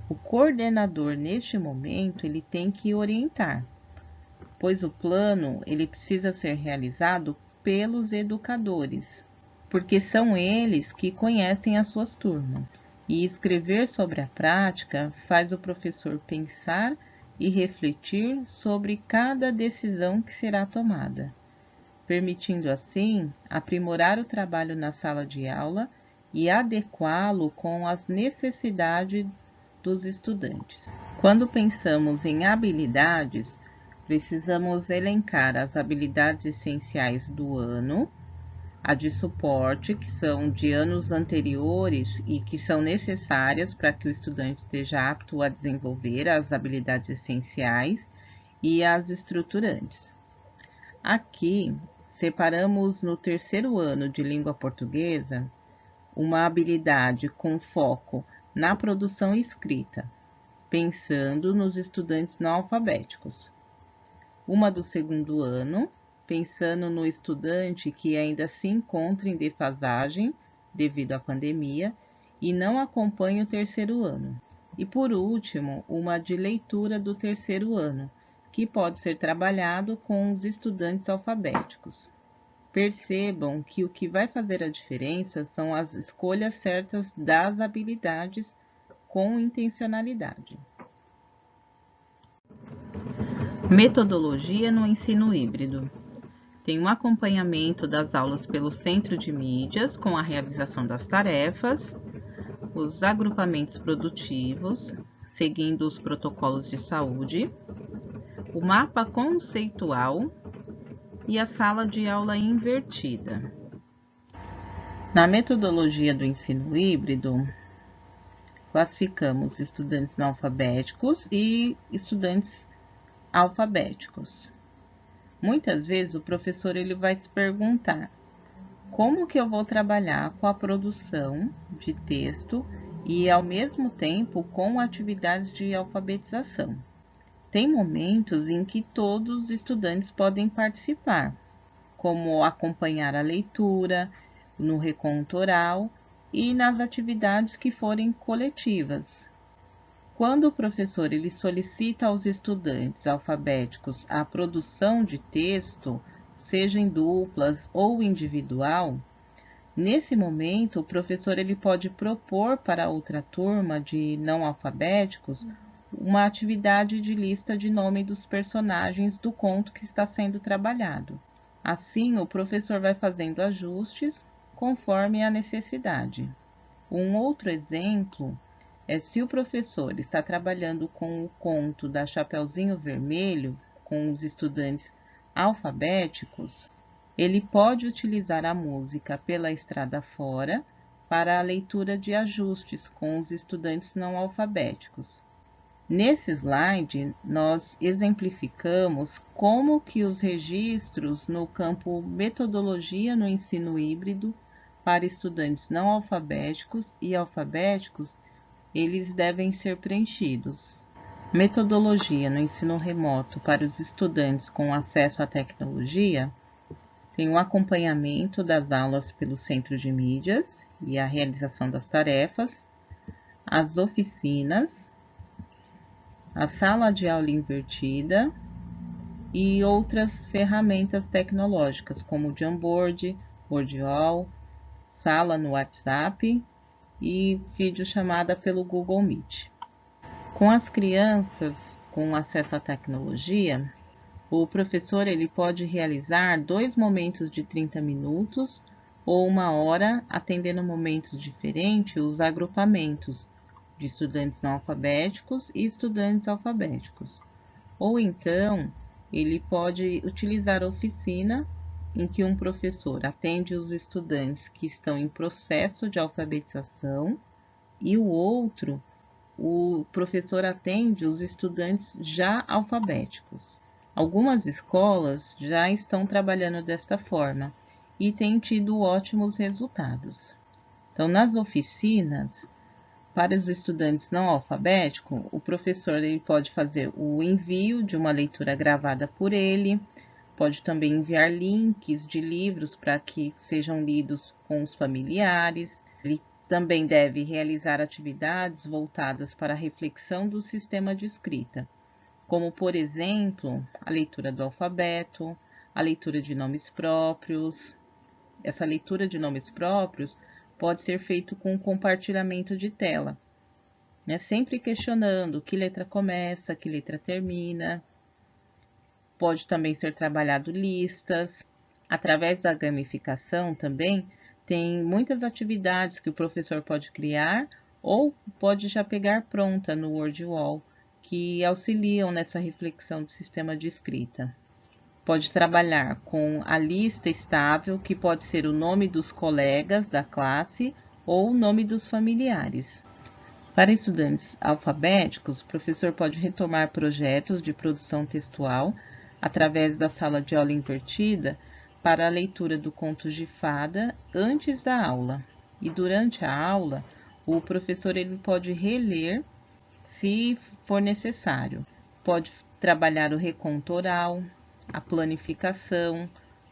O coordenador, neste momento, ele tem que orientar, pois o plano ele precisa ser realizado pelos educadores, porque são eles que conhecem as suas turmas. E escrever sobre a prática faz o professor pensar e refletir sobre cada decisão que será tomada, permitindo assim aprimorar o trabalho na sala de aula e adequá-lo com as necessidades dos estudantes. Quando pensamos em habilidades, precisamos elencar as habilidades essenciais do ano, a de suporte, que são de anos anteriores e que são necessárias para que o estudante esteja apto a desenvolver as habilidades essenciais, e as estruturantes. Aqui, separamos no terceiro ano de língua portuguesa uma habilidade com foco na produção escrita, pensando nos estudantes não alfabéticos. uma do segundo ano, pensando no estudante que ainda se encontra em defasagem devido à pandemia e não acompanha o terceiro ano. E por último, uma de leitura do terceiro ano, que pode ser trabalhado com os estudantes alfabéticos. Percebam que o que vai fazer a diferença são as escolhas certas das habilidades com intencionalidade. Metodologia no ensino híbrido. Tem um acompanhamento das aulas pelo centro de mídias, com a realização das tarefas, os agrupamentos produtivos, seguindo os protocolos de saúde, o mapa conceitual e a sala de aula invertida. Na metodologia do ensino híbrido, classificamos estudantes não alfabéticos e estudantes alfabéticos. Muitas vezes o professor vai se perguntar: como que eu vou trabalhar com a produção de texto e ao mesmo tempo com atividades de alfabetização? Tem momentos em que todos os estudantes podem participar, como acompanhar a leitura, no reconto oral e nas atividades que forem coletivas. Quando o professor solicita aos estudantes alfabéticos a produção de texto, seja em duplas ou individual, nesse momento o professor pode propor para outra turma de não alfabéticos uma atividade de lista de nome dos personagens do conto que está sendo trabalhado. Assim, o professor vai fazendo ajustes conforme a necessidade. Um outro exemplo é se o professor está trabalhando com o conto da Chapeuzinho Vermelho com os estudantes alfabéticos, ele pode utilizar a música Pela Estrada Fora para a leitura de ajustes com os estudantes não alfabéticos. Nesse slide, nós exemplificamos como que os registros no campo Metodologia no ensino híbrido para estudantes não alfabéticos e alfabéticos, eles devem ser preenchidos. Metodologia no ensino remoto para os estudantes com acesso à tecnologia tem o acompanhamento das aulas pelo centro de mídias e a realização das tarefas, as oficinas, a sala de aula invertida e outras ferramentas tecnológicas como o Jamboard, WordWall, sala no WhatsApp e videochamada pelo Google Meet. Com as crianças com acesso à tecnologia, o professor pode realizar 2 momentos de 30 minutos ou 1 hora, atendendo momentos diferentes os agrupamentos de estudantes não alfabéticos e estudantes alfabéticos. Ou então, ele pode utilizar a oficina em que um professor atende os estudantes que estão em processo de alfabetização e o outro, o professor atende os estudantes já alfabéticos. Algumas escolas já estão trabalhando desta forma e têm tido ótimos resultados. Então, nas oficinas, para os estudantes não alfabéticos, o professor pode fazer o envio de uma leitura gravada por ele, pode também enviar links de livros para que sejam lidos com os familiares. Ele também deve realizar atividades voltadas para a reflexão do sistema de escrita, como, por exemplo, a leitura do alfabeto, a leitura de nomes próprios. Essa leitura de nomes próprios pode ser feito com compartilhamento de tela, sempre questionando que letra começa, que letra termina. Pode também ser trabalhado listas. Através da gamificação também, tem muitas atividades que o professor pode criar ou pode já pegar pronta no WordWall, que auxiliam nessa reflexão do sistema de escrita. Pode trabalhar com a lista estável, que pode ser o nome dos colegas da classe ou o nome dos familiares. Para estudantes alfabéticos, o professor pode retomar projetos de produção textual através da sala de aula invertida para a leitura do conto de fada antes da aula. E durante a aula, o professor pode reler se for necessário. Pode trabalhar o reconto oral, a planificação,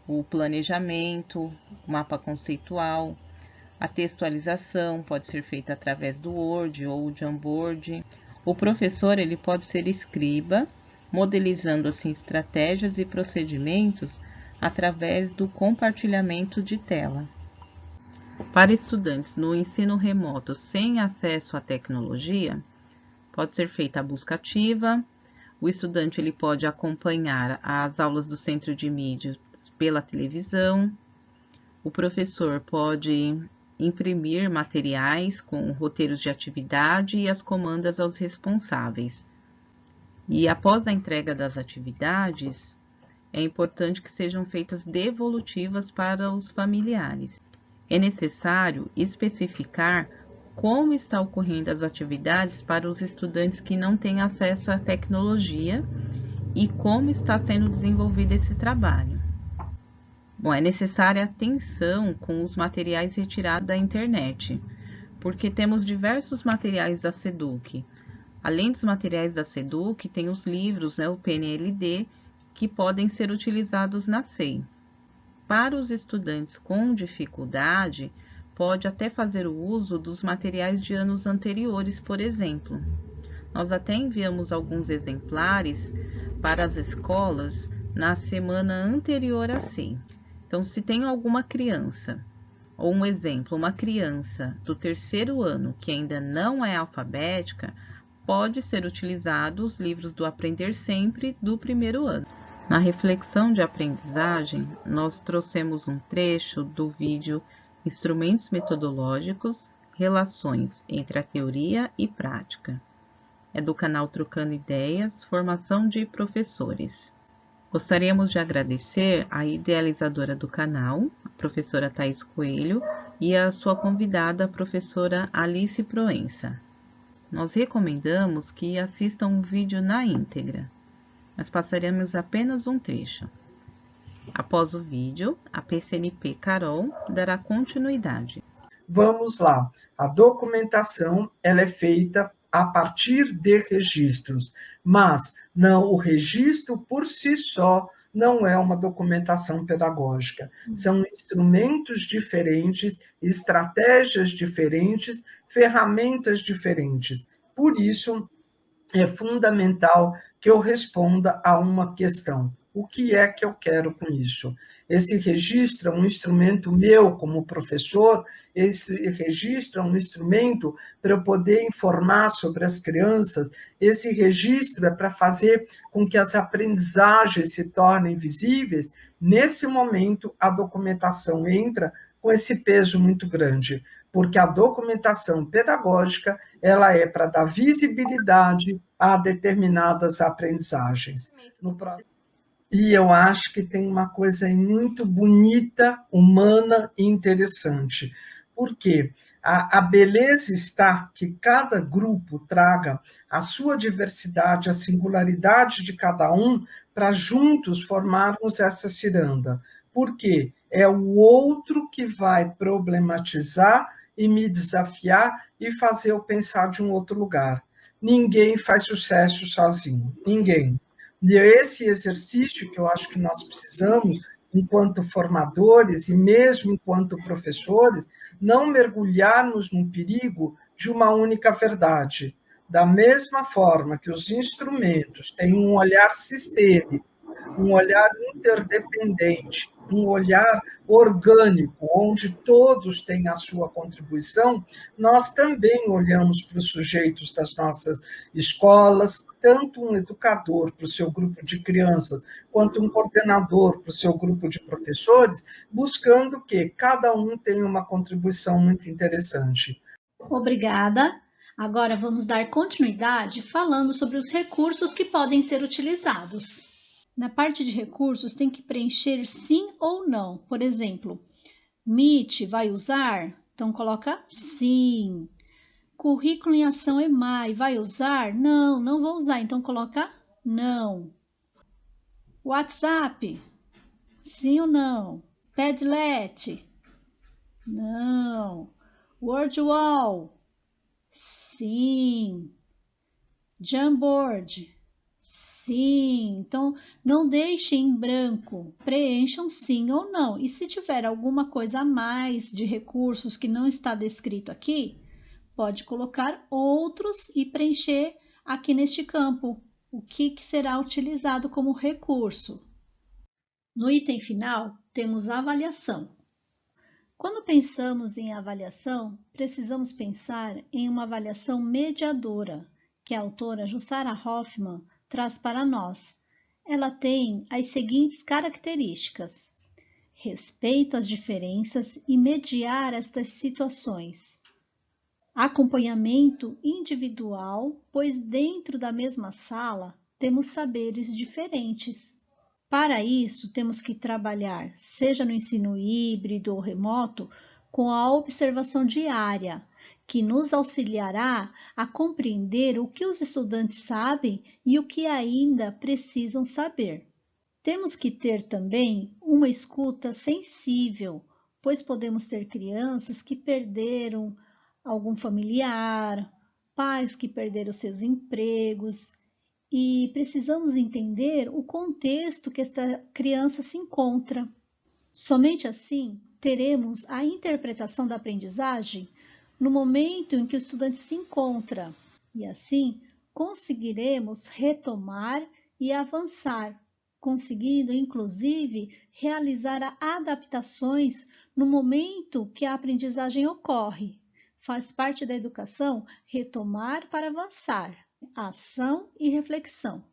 o planejamento, o mapa conceitual. A textualização pode ser feita através do Word ou do Jamboard. O professor ele pode ser escriba, modelizando assim estratégias e procedimentos através do compartilhamento de tela. Para estudantes no ensino remoto sem acesso à tecnologia, pode ser feita a busca ativa. O estudante ele pode acompanhar as aulas do centro de mídias pela televisão. O professor pode imprimir materiais com roteiros de atividade e as comandas aos responsáveis. E após a entrega das atividades, é importante que sejam feitas devolutivas para os familiares. É necessário especificar como está ocorrendo as atividades para os estudantes que não têm acesso à tecnologia e como está sendo desenvolvido esse trabalho. Bom, é necessária atenção com os materiais retirados da internet, porque temos diversos materiais da SEDUC. Além dos materiais da SEDUC, tem os livros, o PNLD, que podem ser utilizados na SEI. Para os estudantes com dificuldade, pode até fazer o uso dos materiais de anos anteriores, por exemplo. Nós até enviamos alguns exemplares para as escolas na semana anterior à SEI. Então, se tem alguma criança, ou um exemplo, uma criança do 3º ano que ainda não é alfabética, pode ser utilizado os livros do Aprender Sempre do 1º ano. Na reflexão de aprendizagem, nós trouxemos um trecho do vídeo Instrumentos Metodológicos, Relações entre a Teoria e Prática. É do canal Trocando Ideias, Formação de Professores. Gostaríamos de agradecer a idealizadora do canal, a professora Thaís Coelho, e a sua convidada, a professora Alice Proença. Nós recomendamos que assistam o vídeo na íntegra. Nós passaremos apenas um trecho. Após o vídeo, a PCNP Carol dará continuidade. Vamos lá. A documentação ela é feita a partir de registros, mas não, o registro por si só não é uma documentação pedagógica. São instrumentos diferentes, estratégias diferentes, ferramentas diferentes. Por isso, é fundamental que eu responda a uma questão. O que é que eu quero com isso? Esse registro é um instrumento meu como professor, esse registro é um instrumento para eu poder informar sobre as crianças, esse registro é para fazer com que as aprendizagens se tornem visíveis. Nesse momento, a documentação entra com esse peso muito grande, porque a documentação pedagógica ela é para dar visibilidade a determinadas aprendizagens. E eu acho que tem uma coisa muito bonita, humana e interessante. Por quê? A beleza está que cada grupo traga a sua diversidade, a singularidade de cada um, para juntos formarmos essa ciranda. Por quê? É o outro que vai problematizar e me desafiar e fazer eu pensar de um outro lugar. Ninguém faz sucesso sozinho, ninguém. E esse exercício que eu acho que nós precisamos, enquanto formadores e mesmo enquanto professores, não mergulharmos no perigo de uma única verdade. Da mesma forma que os instrumentos têm um olhar sistêmico, um olhar interdependente, um olhar orgânico, onde todos têm a sua contribuição, nós também olhamos para os sujeitos das nossas escolas, tanto um educador para o seu grupo de crianças, quanto um coordenador para o seu grupo de professores, buscando que cada um tenha uma contribuição muito interessante. Obrigada. Agora vamos dar continuidade falando sobre os recursos que podem ser utilizados. Na parte de recursos, tem que preencher sim ou não. Por exemplo, Meet vai usar? Então, coloca sim. Currículo em ação EMAI vai usar? Não, não vou usar. Então, coloca não. WhatsApp? Sim ou não? Padlet? Não. WordWall? Sim. Jamboard? Sim, então não deixe em branco, preencham sim ou não. E se tiver alguma coisa a mais de recursos que não está descrito aqui, pode colocar outros e preencher aqui neste campo o que será utilizado como recurso. No item final, temos a avaliação. Quando pensamos em avaliação, precisamos pensar em uma avaliação mediadora, que a autora Jussara Hoffmann traz para nós. Ela tem as seguintes características: respeito às diferenças e mediar estas situações. Acompanhamento individual, pois dentro da mesma sala temos saberes diferentes. Para isso, temos que trabalhar, seja no ensino híbrido ou remoto, com a observação diária, que nos auxiliará a compreender o que os estudantes sabem e o que ainda precisam saber. Temos que ter também uma escuta sensível, pois podemos ter crianças que perderam algum familiar, pais que perderam seus empregos, e precisamos entender o contexto que esta criança se encontra. Somente assim teremos a interpretação da aprendizagem no momento em que o estudante se encontra, e assim conseguiremos retomar e avançar, conseguindo inclusive realizar adaptações no momento que a aprendizagem ocorre. Faz parte da educação retomar para avançar, ação e reflexão.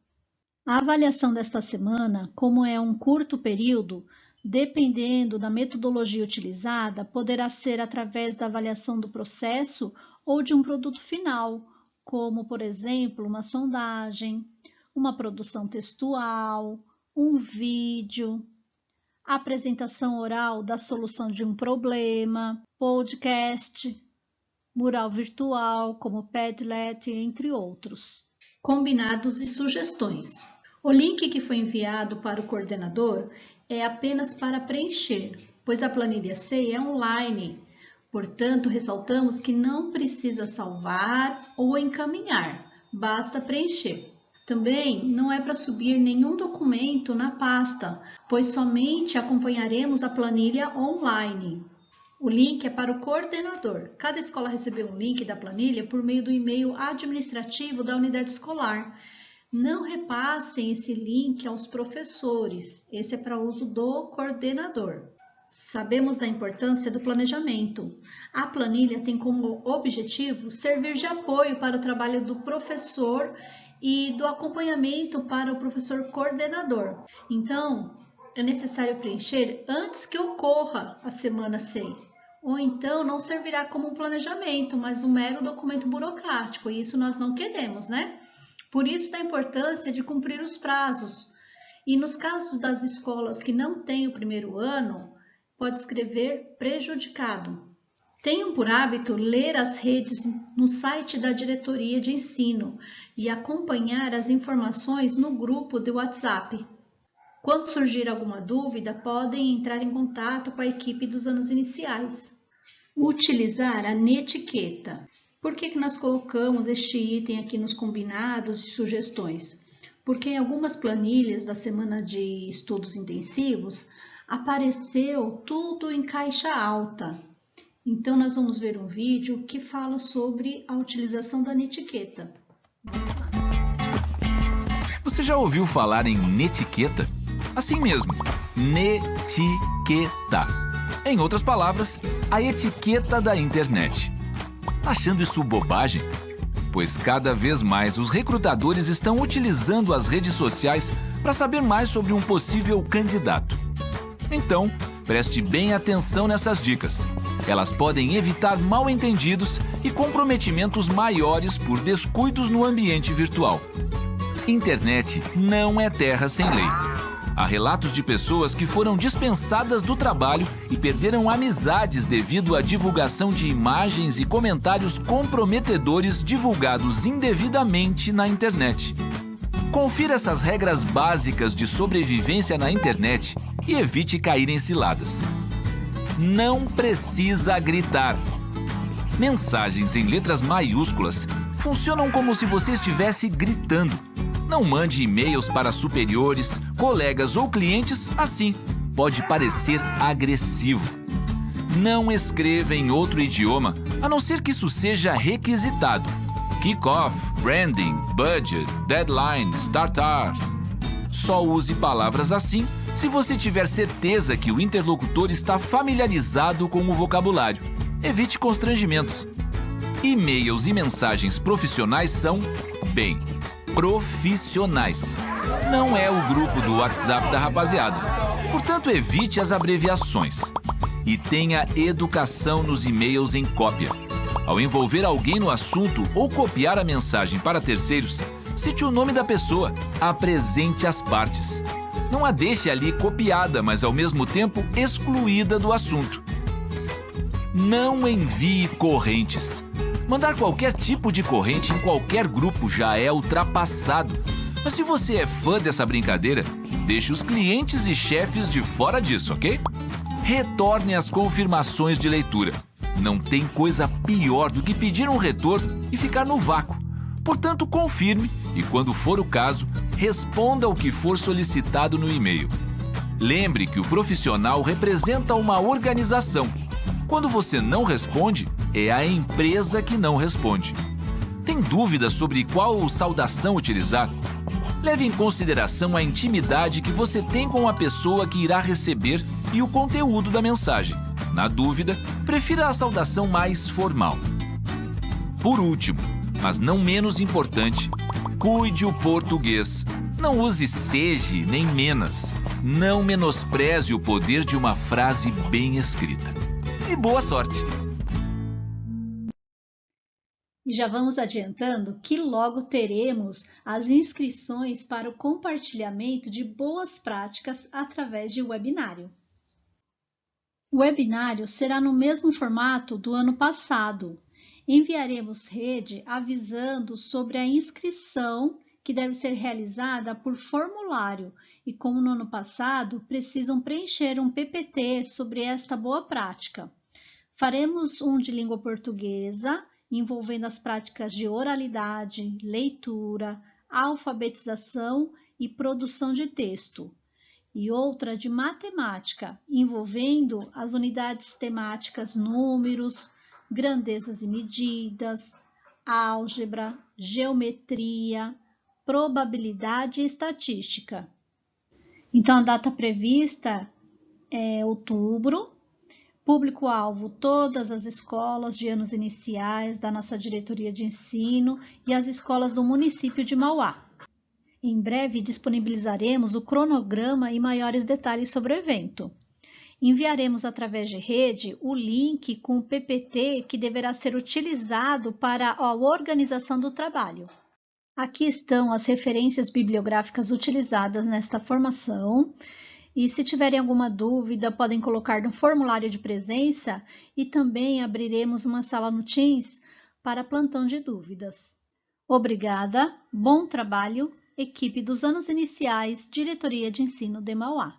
A avaliação desta semana, como é um curto período, dependendo da metodologia utilizada, poderá ser através da avaliação do processo ou de um produto final, como, por exemplo, uma sondagem, uma produção textual, um vídeo, a apresentação oral da solução de um problema, podcast, mural virtual, como Padlet, entre outros. Combinados e sugestões. O link que foi enviado para o coordenador é apenas para preencher, pois a planilha C é online. Portanto, ressaltamos que não precisa salvar ou encaminhar, basta preencher. Também não é para subir nenhum documento na pasta, pois somente acompanharemos a planilha online. O link é para o coordenador. Cada escola recebeu um link da planilha por meio do e-mail administrativo da unidade escolar. Não repassem esse link aos professores. Esse é para uso do coordenador. Sabemos da importância do planejamento. A planilha tem como objetivo servir de apoio para o trabalho do professor e do acompanhamento para o professor coordenador. Então, é necessário preencher antes que ocorra a semana C. Ou então não servirá como um planejamento, mas um mero documento burocrático, e isso nós não queremos, né? Por isso da importância de cumprir os prazos. E nos casos das escolas que não têm o primeiro ano, pode escrever prejudicado. Tenham por hábito ler as redes no site da diretoria de ensino e acompanhar as informações no grupo do WhatsApp. Quando surgir alguma dúvida, podem entrar em contato com a equipe dos anos iniciais. Utilizar a netiqueta. Por que nós colocamos este item aqui nos combinados e sugestões? Porque em algumas planilhas da semana de estudos intensivos, apareceu tudo em caixa alta. Então, nós vamos ver um vídeo que fala sobre a utilização da netiqueta. Você já ouviu falar em netiqueta? Assim mesmo, netiqueta. Em outras palavras, a etiqueta da internet. Achando isso bobagem? Pois cada vez mais os recrutadores estão utilizando as redes sociais para saber mais sobre um possível candidato. Então, preste bem atenção nessas dicas. Elas podem evitar mal-entendidos e comprometimentos maiores por descuidos no ambiente virtual. Internet não é terra sem lei. Há relatos de pessoas que foram dispensadas do trabalho e perderam amizades devido à divulgação de imagens e comentários comprometedores divulgados indevidamente na internet. Confira essas regras básicas de sobrevivência na internet e evite cair em ciladas. Não precisa gritar. Mensagens em letras maiúsculas funcionam como se você estivesse gritando. Não mande e-mails para superiores, colegas ou clientes assim. Pode parecer agressivo. Não escreva em outro idioma, a não ser que isso seja requisitado. Kick-off, branding, budget, deadline, startar. Só use palavras assim se você tiver certeza que o interlocutor está familiarizado com o vocabulário. Evite constrangimentos. E-mails e mensagens profissionais são, bem, profissionais. Não é o grupo do WhatsApp da rapaziada. Portanto, evite as abreviações. E tenha educação nos e-mails em cópia. Ao envolver alguém no assunto ou copiar a mensagem para terceiros, cite o nome da pessoa, apresente as partes. Não a deixe ali copiada, mas ao mesmo tempo excluída do assunto. Não envie correntes. Mandar qualquer tipo de corrente em qualquer grupo já é ultrapassado. Mas se você é fã dessa brincadeira, deixe os clientes e chefes de fora disso, ok? Retorne as confirmações de leitura. Não tem coisa pior do que pedir um retorno e ficar no vácuo. Portanto, confirme e, quando for o caso, responda o que for solicitado no e-mail. Lembre que o profissional representa uma organização. Quando você não responde, é a empresa que não responde. Tem dúvida sobre qual saudação utilizar? Leve em consideração a intimidade que você tem com a pessoa que irá receber e o conteúdo da mensagem. Na dúvida, prefira a saudação mais formal. Por último, mas não menos importante, cuide o português. Não use seja nem menos. Não menospreze o poder de uma frase bem escrita. E boa sorte! E já vamos adiantando que logo teremos as inscrições para o compartilhamento de boas práticas através de webinário. O webinário será no mesmo formato do ano passado. Enviaremos rede avisando sobre a inscrição que deve ser realizada por formulário e, como no ano passado, precisam preencher um PPT sobre esta boa prática. Faremos um de língua portuguesa, envolvendo as práticas de oralidade, leitura, alfabetização e produção de texto. E outra de matemática, envolvendo as unidades temáticas números, grandezas e medidas, álgebra, geometria, probabilidade e estatística. Então, a data prevista é outubro. Público-alvo, todas as escolas de anos iniciais da nossa diretoria de ensino e as escolas do município de Mauá. Em breve disponibilizaremos o cronograma e maiores detalhes sobre o evento. Enviaremos através de rede o link com o PPT que deverá ser utilizado para a organização do trabalho. Aqui estão as referências bibliográficas utilizadas nesta formação. E se tiverem alguma dúvida, podem colocar no formulário de presença e também abriremos uma sala no Teams para plantão de dúvidas. Obrigada, bom trabalho, equipe dos anos iniciais, Diretoria de Ensino de Mauá.